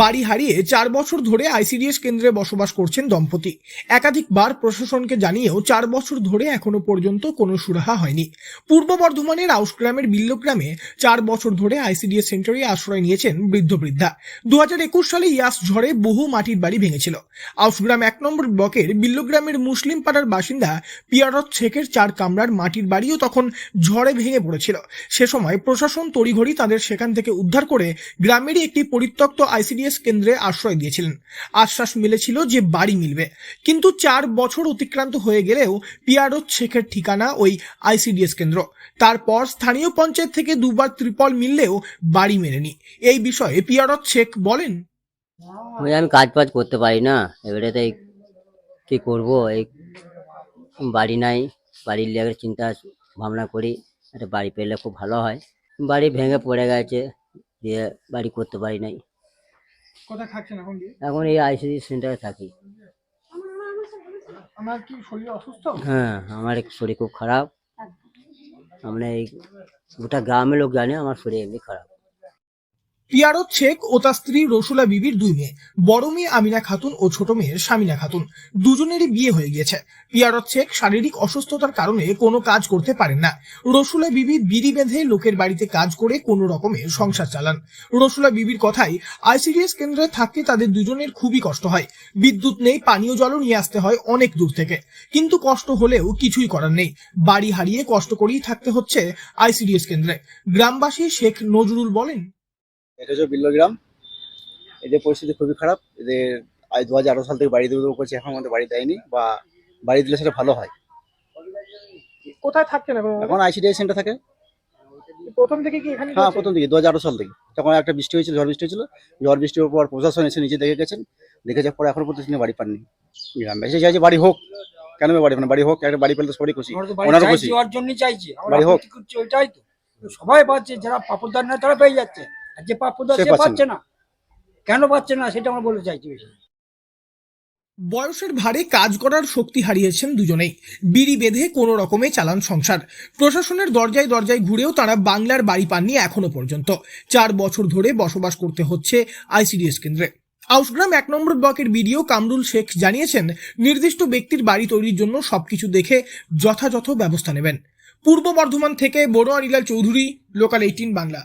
বাড়ি হারিয়ে 4 বছর ধরে আইসিডিএস কেন্দ্রে বসবাস করছেন দম্পতি। একাধিকবার প্রশাসনকে জানিয়েও 4 বছর ধরে এখনো পর্যন্ত কোনো সুরাহা হয়নি। পূর্ব বর্ধমানের আউশগ্রামের বিল্লগ্রামে 4 বছর ধরে আইসিডিএস সেন্টারে আশ্রয় নিয়েছেন বৃদ্ধ বৃদ্ধা। 2021 সালে ইয়াস ঝড়ে বহু মাটির বাড়ি ভেঙেছিল। আউশগ্রাম 1 নম্বর ব্লকের বিল্লগ্রামের মুসলিম পাড়ার বাসিন্দা পিয়ারত শেখের 4 কামরার মাটির বাড়িও তখন ঝড়ে ভেঙে পড়েছিল। সে সময় প্রশাসন তড়িঘড়ি তাদের সেখান থেকে উদ্ধার করে গ্রামেরই একটি পরিত্যক্ত আইসিডিএস কেন্দ্রে আশ্রয় দিয়েছিলেন। আশ্বাস মিলেছিল যে বাড়ি মিলবে, কিন্তু 4 বছর অতিক্রান্ত হয়ে গেলেও পিয়ারত শেখের ঠিকানা ওই আইসিডিএস কেন্দ্র। তারপর স্থানীয় পঞ্চায়েত থেকে দুবার ত্রিপল মিললেও বাড়ি মেলেনি। এই বিষয়ে পিয়ারত শেখ বলেন, আমি কাজ ফাজ করতে পারি না, এবারে তাই কি করবো, এই বাড়ি নাই, বাড়ির লেগে চিন্তা ভাবনা করি, একটা বাড়ি পেলে খুব ভালো হয়। বাড়ি ভেঙে পড়ে গেছে, দিয়ে বাড়ি করতে পারি নাই। কোথায় থাকছেন এখন? এখন এই আইসিডি সেন্টারে থাকি। আমার কি শরীর অসুস্থ? হ্যাঁ, আমার শরীর খুব খারাপ। আমরা এই গোটা গ্রামের লোক জানে আমার শরীর এমনি খারাপ। পিয়ারত শেখ ও তার স্ত্রী রসুলা বিবির 2 মেয়ে, বড় মেয়ে আমিনা খাতুন ও ছোট মেয়ে শামিনা খাতুন, দুজনেরই বিয়ে হয়ে গিয়েছে। পিয়ারত শেখ শারীরিক অসুস্থতার কারণে কোনো কাজ করতে পারেন না। রসুলা বিবি বিড়ি বেঁধে লোকের বাড়িতে কাজ করে কোনো রকমে সংসার চালান। রসুলা বিবির কথাই, আইসিডিএস কেন্দ্রে থাকতে তাদের দুজনের খুবই কষ্ট হয়। বিদ্যুৎ নেই, পানীয় জলও নিয়ে আসতে হয় অনেক দূর থেকে, কিন্তু কষ্ট হলেও কিছুই করার নেই। বাড়ি হারিয়ে কষ্ট করেই থাকতে হচ্ছে আইসিডিএস কেন্দ্রে। গ্রামবাসী শেখ নজরুল বলেন, এটা হচ্ছে বিল্লগ্রাম। এদের পরিস্থিতি খুবই খারাপ। এদের 2018 সাল থেকে বাড়ি দেবো করছে, এখন আমাদের বাড়ি দেয়নি, বা বাড়ি দিলে সেটা ভালো হয়। কোথায় থাকছেন এখন? এখন আইসিডিএস সেন্টার থাকে। প্রথম থেকে কি এখানে? হ্যাঁ, প্রথম দিকে 2018 সাল থেকে, তখন একটা বৃষ্টি হয়েছিল, ঝড় বৃষ্টি হয়েছিল। ঝড় বৃষ্টির পর প্রশাসন এসে নিজে দেখে গেছেন, দেখে যাওয়ার পরে এখনো পর্যন্ত তিনি বাড়ি পাননি। গ্রামবাসী চাইছে বাড়ি হোক, কেন বাড়ি মানে বাড়ি হোক, একটা বাড়ি পেলে তো সবারই খুশি, ওনারও খুশি। ওর জন্যই চাইছি বাড়ি হোক। ওইটাই তো সবাই পাচ্ছে, যারা পাপদার না তারা পেয়ে যাচ্ছে, আর যে পাপদার সে সে পাচ্ছে পাচ্ছে না। কেন পাচ্ছে না সেটা আমরা বলতে চাইছি বেশি। বয়সের ভারে কাজ করার শক্তি হারিয়েছেন দুজনেই। বিড়ি বেঁধে কোনো রকমে চালান সংসার। প্রশাসনের দরজায় দরজায় ঘুরেও তারা বাংলার বাড়ি পাননি এখনো পর্যন্ত। 4 বছর ধরে বসবাস করতে হচ্ছে আইসিডিএস কেন্দ্রে। আউশগ্রাম 1 নম্বর ব্লকের বিডিও কামরুল শেখ জানিয়েছেন, নির্দিষ্ট ব্যক্তির বাড়ি তৈরির জন্য সবকিছু দেখে যথাযথ ব্যবস্থা নেবেন। পূর্ব বর্ধমান থেকে বড়ুয়ারিলাল চৌধুরী, লোকাল 18 বাংলা।